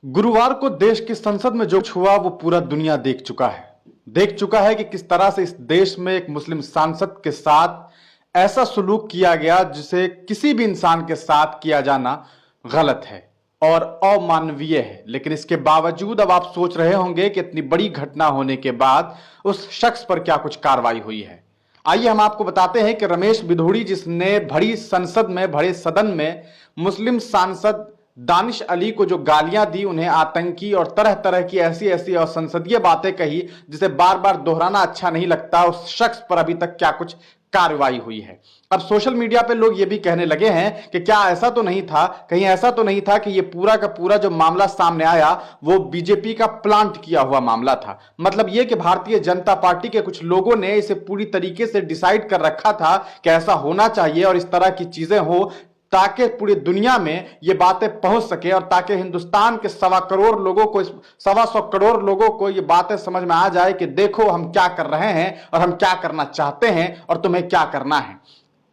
गुरुवार को देश की संसद में जो कुछ हुआ वो पूरा दुनिया देख चुका है कि किस तरह से इस देश में एक मुस्लिम सांसद के साथ ऐसा सुलूक किया गया जिसे किसी भी इंसान के साथ किया जाना गलत है और अमानवीय है। लेकिन इसके बावजूद अब आप सोच रहे होंगे कि इतनी बड़ी घटना होने के बाद उस शख्स पर क्या कुछ कार्रवाई हुई है। आइए हम आपको बताते हैं कि रमेश बिधूड़ी, जिसने भरी सदन में मुस्लिम सांसद दानिश अली को जो गालियां दी, उन्हें आतंकी और तरह तरह की ऐसी ऐसी असंसदीय बातें कही जिसे बार बार दोहराना अच्छा नहीं लगता, उस शख्स पर अभी तक क्या कुछ कार्रवाई हुई है। अब सोशल मीडिया पे लोग ये भी कहने लगे हैं कि क्या ऐसा तो नहीं था, कहीं ऐसा तो नहीं था कि ये पूरा का पूरा जो मामला सामने आया वो बीजेपी का प्लांट किया हुआ मामला था। मतलब ये कि भारतीय जनता पार्टी के कुछ लोगों ने इसे पूरी तरीके से डिसाइड कर रखा था कि ऐसा होना चाहिए और इस तरह की चीजें हो ताकि पूरी दुनिया में ये बातें पहुंच सके और ताकि हिंदुस्तान के 1.25 करोड़ लोगों को ये बातें समझ में आ जाए कि देखो हम क्या कर रहे हैं और हम क्या करना चाहते हैं और तुम्हें क्या करना है।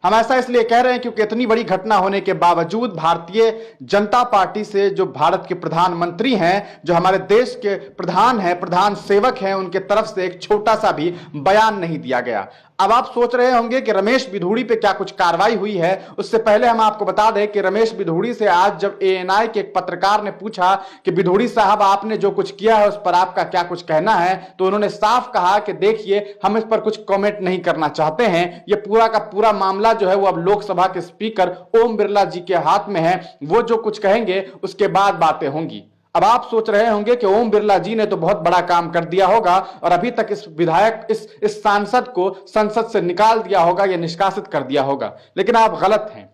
हम ऐसा इसलिए कह रहे हैं क्योंकि इतनी बड़ी घटना होने के बावजूद भारतीय जनता पार्टी से जो भारत के प्रधानमंत्री हैं, जो हमारे देश के प्रधान हैं, प्रधान सेवक हैं, उनके तरफ से एक छोटा सा भी बयान नहीं दिया गया। अब आप सोच रहे होंगे कि रमेश बिधूड़ी पे क्या कुछ कार्रवाई हुई है। उससे पहले हम आपको बता दें कि रमेश बिधूड़ी से आज जब एएनआई के एक पत्रकार ने पूछा कि बिधूड़ी साहब आपने जो कुछ किया है उस पर आपका क्या कुछ कहना है, तो उन्होंने साफ कहा कि देखिए हम इस पर कुछ कमेंट नहीं करना चाहते हैं। ये पूरा का पूरा मामला जो है वो अब लोकसभा के स्पीकर ओम बिरला जी के हाथ में है। वो जो कुछ कहेंगे उसके बाद बातें होंगी। अब आप सोच रहे होंगे कि ओम बिरला जी ने तो बहुत बड़ा काम कर दिया होगा और अभी तक इस सांसद को संसद से निकाल दिया होगा या निष्कासित कर दिया होगा, लेकिन आप गलत हैं।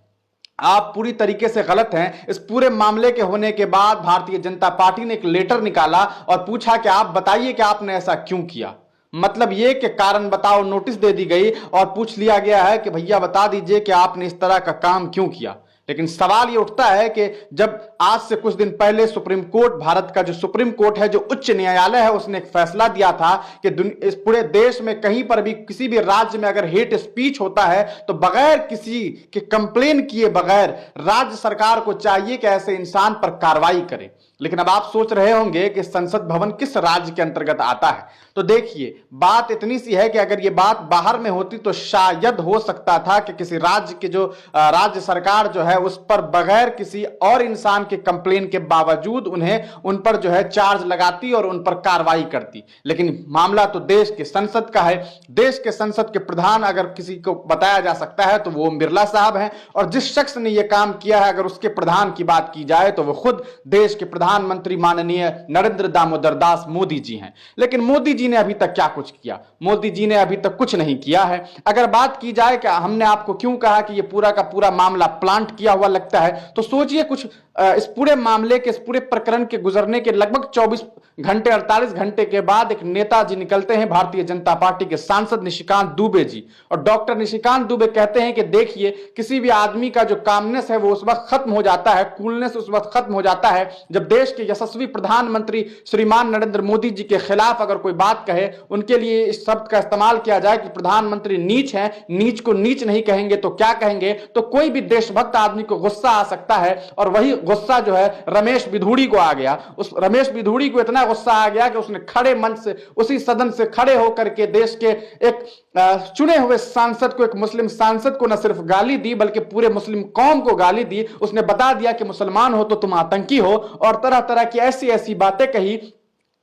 आप पूरी तरीके से गलत हैं। इस पूरे मामले के होने के बाद भारतीय जनता पार्टी ने एक लेटर निकाला और पूछा कि आप बताइए कि आपने ऐसा क्यों किया। मतलब यह कि कारण बताओ नोटिस दे दी गई और पूछ लिया गया है कि भैया बता दीजिए कि आपने इस तरह का काम क्यों किया। लेकिन सवाल यह उठता है कि जब आज से कुछ दिन पहले सुप्रीम कोर्ट, भारत का जो सुप्रीम कोर्ट है, जो उच्च न्यायालय है, उसने एक फैसला दिया था कि इस पूरे देश में कहीं पर भी किसी भी राज्य में अगर हेट स्पीच होता है तो बगैर किसी के कंप्लेन किए बगैर राज्य सरकार को चाहिए कि ऐसे इंसान पर कार्रवाई करे। लेकिन अब आप सोच रहे होंगे कि संसद भवन किस राज्य के अंतर्गत आता है। तो देखिए बात इतनी सी है कि अगर ये बात बाहर में होती तो शायद हो सकता था कि किसी राज्य की जो राज्य सरकार जो है उस पर बगैर किसी और इंसान के कंप्लेन के बावजूद उन पर जो है चार्ज लगाती और उन पर कार्रवाई करती। लेकिन मामला तो देश के संसद का है। देश के संसद के प्रधान अगर किसी को बताया जा सकता है तो वो ओम बिरला साहब हैं, और जिस शख्स ने यह काम किया है अगर उसके प्रधान की बात की जाए तो वो खुद देश के प्रधानमंत्री माननीय नरेंद्र दामोदर दास मोदी जी हैं। लेकिन मोदी जी ने अभी तक क्या कुछ किया? मोदी जी ने अभी तक कुछ नहीं किया है। अगर बात की जाए कि हमने आपको क्यों कहा कि यह पूरा का पूरा मामला प्लांट किया हुआ लगता है, तो सोचिए कुछ इस पूरे मामले के, इस पूरे प्रकरण के गुजरने के लगभग 24 घंटे 48 घंटे के बाद एक नेताजी निकलते हैं, भारतीय जनता पार्टी के सांसद निशिकांत दुबे जी, और डॉक्टर निशिकांत दुबे कहते हैं कि देखिए किसी भी आदमी का जो कामनेस है वो उस वक्त खत्म हो जाता है, कूलनेस उस वक्त खत्म हो जाता है जब देश के यशस्वी प्रधानमंत्री श्रीमान नरेंद्र मोदी जी के खिलाफ अगर कोई बात कहे, उनके लिए इस शब्द का इस्तेमाल किया जाए कि प्रधानमंत्री नीच है, नीच को नीच नहीं कहेंगे तो क्या कहेंगे, तो कोई भी देशभक्त आदमी को गुस्सा आ सकता है। और वही गुस्सा जो है रमेश बिधूड़ी को आ गया। उस रमेश बिधूड़ी को इतना गुस्सा आ गया कि उसने खड़े मंच से, उसी सदन से खड़े होकर के देश के एक चुने हुए सांसद को, एक मुस्लिम सांसद को न सिर्फ गाली दी बल्कि पूरे मुस्लिम कौम को गाली दी। उसने बता दिया कि मुसलमान हो तो तुम आतंकी हो, और तरह तरह की ऐसी ऐसी बातें कही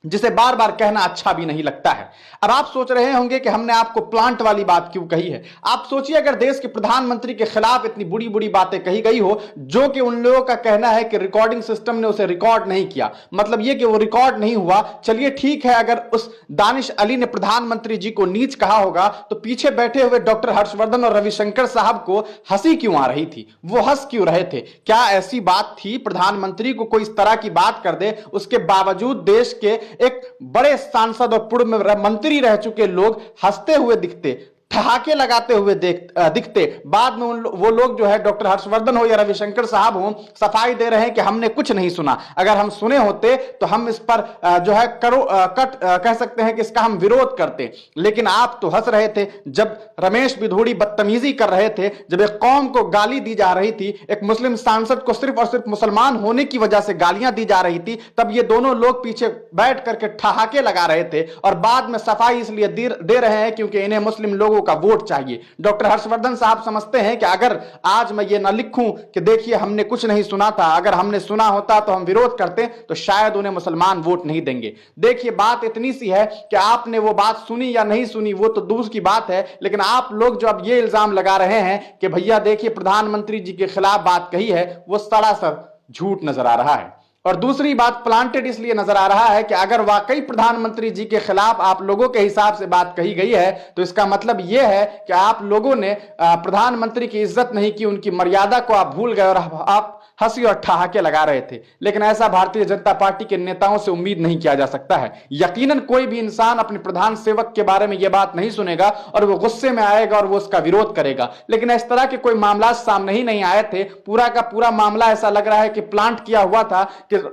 जिसे बार बार कहना अच्छा भी नहीं लगता है। अब आप सोच रहे होंगे कि हमने आपको प्लांट वाली बात क्यों कही है। आप सोचिए अगर देश के प्रधानमंत्री के खिलाफ इतनी बुरी बुरी बातें कही गई हो, जो कि उन लोगों का कहना है कि रिकॉर्डिंग सिस्टम ने उसे रिकॉर्ड नहीं किया, मतलब यह कि वो रिकॉर्ड नहीं हुआ। चलिए ठीक है, अगर उस दानिश अली ने प्रधानमंत्री जी को नीच कहा होगा तो पीछे बैठे हुए डॉक्टर हर्षवर्धन और रविशंकर साहब को हंसी क्यों आ रही थी? वो हंस क्यों रहे थे? क्या ऐसी बात थी प्रधानमंत्री को कोई इस तरह की बात कर दे, उसके बावजूद देश के एक बड़े सांसद और पूर्व मंत्री रह चुके लोग हंसते हुए दिखते? ठहाके लगाते हुए दिखते। बाद में वो लोग जो है डॉक्टर हर्षवर्धन हो या रविशंकर साहब हो, सफाई दे रहे हैं कि हमने कुछ नहीं सुना। अगर हम सुने होते तो हम इस पर जो है कह सकते हैं कि इसका हम विरोध करते। लेकिन आप तो हंस रहे थे जब रमेश बिधूड़ी बदतमीजी कर रहे थे, जब एक कौम को गाली दी जा रही थी, एक मुस्लिम सांसद को सिर्फ और सिर्फ मुसलमान होने की वजह से गालियां दी जा रही थी, तब ये दोनों लोग पीछे बैठ करके ठहाके लगा रहे थे और बाद में सफाई इसलिए दे रहे हैं क्योंकि इन्हें मुस्लिम लोगों का वोट चाहिए। डॉक्टर हर्षवर्धन साहब समझते हैं कि अगर आज मैं ये ना लिखूं कि देखिए हमने कुछ नहीं सुना था, अगर हमने सुना होता तो हम विरोध करते, तो शायद उन्हें मुसलमान वोट नहीं देंगे। देखिए बात इतनी सी है कि आपने वो बात सुनी या नहीं सुनी वो तो दूर की बात है, लेकिन आप लोग जो अब ये इल्जाम लगा रहे हैं कि भैया देखिए प्रधानमंत्री जी के खिलाफ बात कही है, वो सरासर झूठ नजर आ रहा है। और दूसरी बात प्लांटेड इसलिए नजर आ रहा है कि अगर वाकई प्रधानमंत्री जी के खिलाफ आप लोगों के हिसाब से बात कही गई है तो इसका मतलब यह है कि आप लोगों ने प्रधानमंत्री की इज्जत नहीं की, उनकी मर्यादा को आप भूल गए और आप हंसी और ठहाके लगा रहे थे। लेकिन ऐसा भारतीय जनता पार्टी के नेताओं से उम्मीद नहीं किया जा सकता है। यकीनन कोई भी इंसान अपने प्रधान सेवक के बारे में यह बात नहीं सुनेगा और वो गुस्से में आएगा और वो उसका विरोध करेगा। लेकिन इस तरह के कोई मामला सामने ही नहीं आए थे। पूरा का पूरा मामला ऐसा लग रहा है कि प्लांट किया हुआ था कि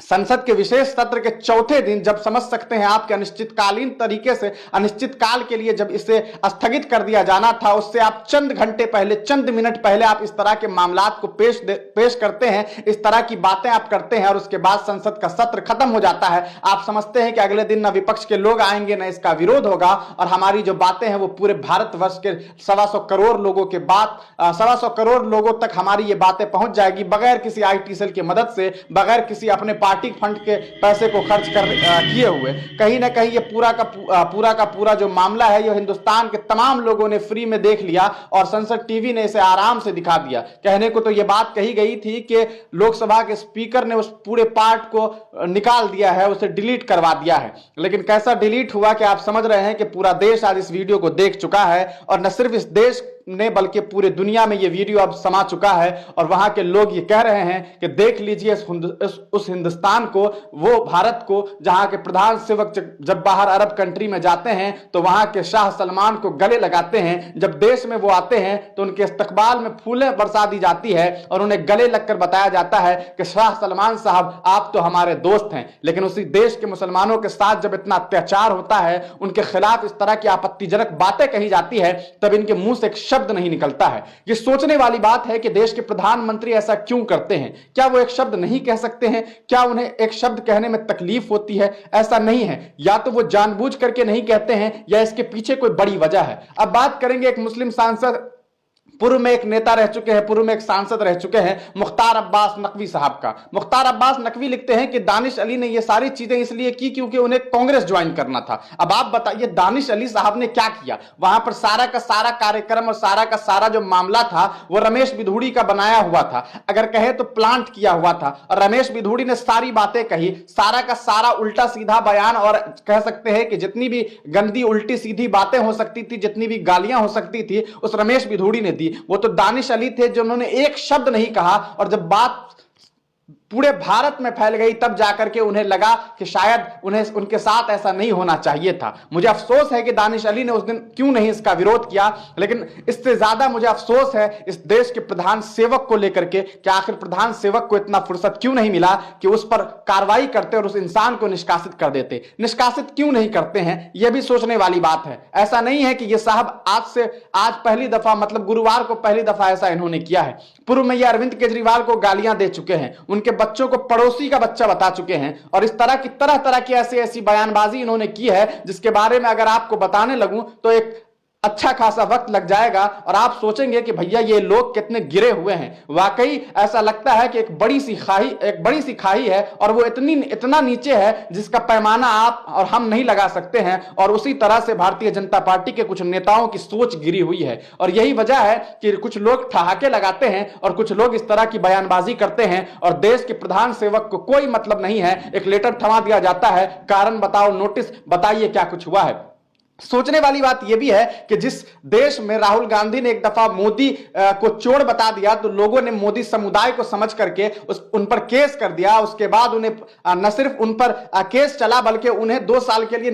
संसद के विशेष सत्र के चौथे दिन, जब समझ सकते हैं आप कि अनिश्चितकालीन तरीके से अनिश्चित काल के लिए जब इसे स्थगित कर दिया जाना था, उससे आप चंद घंटे पहले, चंद मिनट पहले आप इस तरह के मामलात को पेश करते हैं, इस तरह की बातें आप करते हैं और उसके बाद संसद का सत्र खत्म हो जाता है। आप समझते हैं कि अगले दिन न विपक्ष के लोग आएंगे, न इसका विरोध होगा और हमारी जो बातें हैं वो पूरे भारतवर्ष के 125 करोड़ लोगों के बाद 125 करोड़ लोगों तक हमारी ये बातें पहुंच जाएगी, बगैर किसी IT सेल की मदद से, बगैर किसी अपने पार्टी फंड के पैसे को खर्च किए हुए। कहीं ना कहीं ये पूरा का पूरा जो मामला है ये हिंदुस्तान के तमाम लोगों ने फ्री में देख लिया और संसद टीवी ने इसे आराम से दिखा दिया। कहने को तो ये बात कही गई थी कि लोकसभा के स्पीकर ने उस पूरे पार्ट को निकाल दिया है, उसे डिलीट करवा दिया है। लेकिन कैसा डिलीट हुआ कि आप समझ रहे हैं कि पूरा देश आज इस वीडियो को देख चुका है और न सिर्फ इस देश ने बल्कि पूरे दुनिया में ये वीडियो अब समा चुका है और वहां के लोग ये कह रहे हैं कि देख लीजिए उस हिंदुस्तान को, वो भारत को, जहां के प्रधान सेवक जब बाहर अरब कंट्री में जाते हैं तो वहां के शाह सलमान को गले लगाते हैं, जब देश में वो आते हैं तो उनके इस्तकबाल में फूलें बरसा दी जाती है और उन्हें गले लगकर बताया जाता है कि शाह सलमान साहब आप तो हमारे दोस्त हैं। लेकिन उसी देश के मुसलमानों के साथ जब इतना अत्याचार होता है, उनके खिलाफ इस तरह की आपत्तिजनक बातें कही जाती है, तब इनके मुंह से शब्द नहीं निकलता है। यह सोचने वाली बात है कि देश के प्रधानमंत्री ऐसा क्यों करते हैं। क्या वो एक शब्द नहीं कह सकते हैं? क्या उन्हें एक शब्द कहने में तकलीफ होती है? ऐसा नहीं है, या तो वो जानबूझ करके नहीं कहते हैं या इसके पीछे कोई बड़ी वजह है। अब बात करेंगे एक मुस्लिम सांसद, पूर्व में एक नेता रह चुके हैं, पूर्व में एक सांसद रह चुके हैं, मुख्तार अब्बास नकवी साहब का। मुख्तार अब्बास नकवी लिखते हैं कि दानिश अली ने ये सारी चीजें इसलिए की क्योंकि उन्हें कांग्रेस ज्वाइन करना था। अब आप बताइए दानिश अली साहब ने क्या किया? वहां पर सारा का सारा कार्यक्रम और सारा का सारा जो मामला था वो रमेश बिधूड़ी का बनाया हुआ था, अगर कहे तो प्लांट किया हुआ था। और रमेश बिधूड़ी ने सारी बातें कही, सारा का सारा उल्टा सीधा बयान और कह सकते हैं कि जितनी भी गंदी उल्टी सीधी बातें हो सकती थी, जितनी भी गालियां हो सकती थी, उस रमेश बिधूड़ी ने दी। वो तो दानिश अली थे जिन्होंने एक शब्द नहीं कहा और जब बात पूरे भारत में फैल गई तब जाकर के उन्हें लगा कि शायद उन्हें उनके साथ ऐसा नहीं होना चाहिए था। मुझे अफसोस है कि दानिश अली ने उस दिन क्यों नहीं इसका विरोध किया, लेकिन इससे ज्यादा मुझे अफसोस है इस देश के प्रधान सेवक को लेकर के कि आखिर प्रधान सेवक को इतना फुर्सत क्यों नहीं मिला कि उस पर कार्रवाई करते और उस इंसान को निष्कासित कर देते। निष्कासित क्यों नहीं करते हैं, यह भी सोचने वाली बात है। ऐसा नहीं है कि यह साहब आज पहली दफा, मतलब गुरुवार को पहली दफा ऐसा इन्होंने किया है। पूर्व में यह अरविंद केजरीवाल को गालियां दे चुके हैं, उनके बच्चों को पड़ोसी का बच्चा बता चुके हैं और इस तरह की तरह की ऐसी बयानबाजी इन्होंने की है जिसके बारे में अगर आपको बताने लगूं तो एक अच्छा खासा वक्त लग जाएगा और आप सोचेंगे कि भैया ये लोग कितने गिरे हुए हैं। वाकई ऐसा लगता है कि एक बड़ी सी खाई है और वो इतना नीचे है जिसका पैमाना आप और हम नहीं लगा सकते हैं। और उसी तरह से भारतीय जनता पार्टी के कुछ नेताओं की सोच गिरी हुई है और यही वजह है कि कुछ लोग ठहाके लगाते हैं और कुछ लोग इस तरह की बयानबाजी करते हैं और देश के प्रधान सेवक को कोई मतलब नहीं है। एक लेटर थमा दिया जाता है, कारण बताओ, नोटिस बताइए क्या कुछ हुआ है। सोचने वाली बात यह भी है कि जिस देश में राहुल गांधी ने एक दफा मोदी को चोर बता दिया तो लोगों ने मोदी समुदाय को समझ करके उन पर केस कर दिया। उसके बाद उन्हें न सिर्फ उन पर केस चला बल्कि उन्हें 2 साल के लिए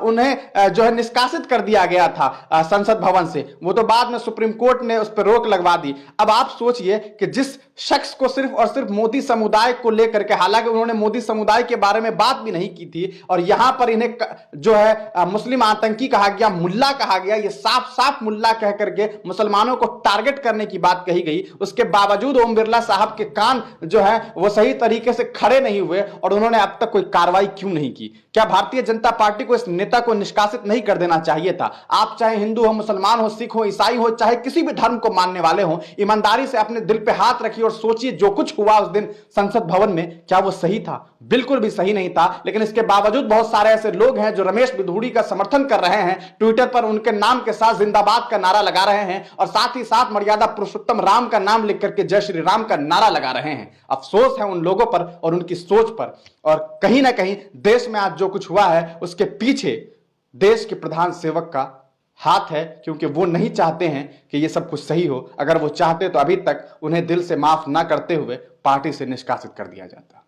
उन्हें जो है निष्कासित कर दिया गया था संसद भवन से। वो तो बाद में सुप्रीम कोर्ट ने उस पर रोक लगवा दी। अब आप सोचिए कि जिस शख्स को सिर्फ और सिर्फ मोदी समुदाय को लेकर के, हालांकि उन्होंने मोदी समुदाय के बारे में बात भी नहीं की थी और यहां पर इन्हें जो है मुस्लिम आतंकी कहा गया, मुल्ला कहा गया, ये साफ साफ मुल्ला कह करके मुसलमानों को टारगेट करने की बात कही गई। उसके बावजूद ओम बिरला साहब के कान जो है वो सही तरीके से खड़े नहीं हुए और उन्होंने अब तक कोई कार्रवाई क्यों नहीं की? क्या भारतीय जनता पार्टी को इस नेता को निष्कासित नहीं कर देना चाहिए था? आप चाहे हिंदू हो, मुसलमान हो, सिख हो, ईसाई हो, चाहे किसी भी धर्म को मानने वाले हो, ईमानदारी से अपने दिल पे हाथ रखिए और सोचिए जो कुछ हुआ उस दिन संसद भवन में, क्या वो सही था? बिल्कुल भी सही नहीं था। लेकिन इसके बावजूद बहुत सारे ऐसे लोग हैं जो रमेश बिधूड़ी का समर्थन कर रहे हैं, ट्विटर पर उनके नाम के साथ जिंदाबाद का नारा लगा रहे हैं और साथ ही साथ मर्यादा पुरुषोत्तम राम का नाम लिख करके जय श्री राम का नारा लगा रहे हैं। अफसोस है उन लोगों पर और उनकी सोच पर। और कहीं ना कहीं देश में आज जो कुछ हुआ है उसके पीछे देश के प्रधान सेवक का हाथ है, क्योंकि वो नहीं चाहते हैं कि ये सब कुछ सही हो। अगर वो चाहते तो अभी तक उन्हें दिल से माफ ना करते हुए पार्टी से निष्कासित कर दिया जाता।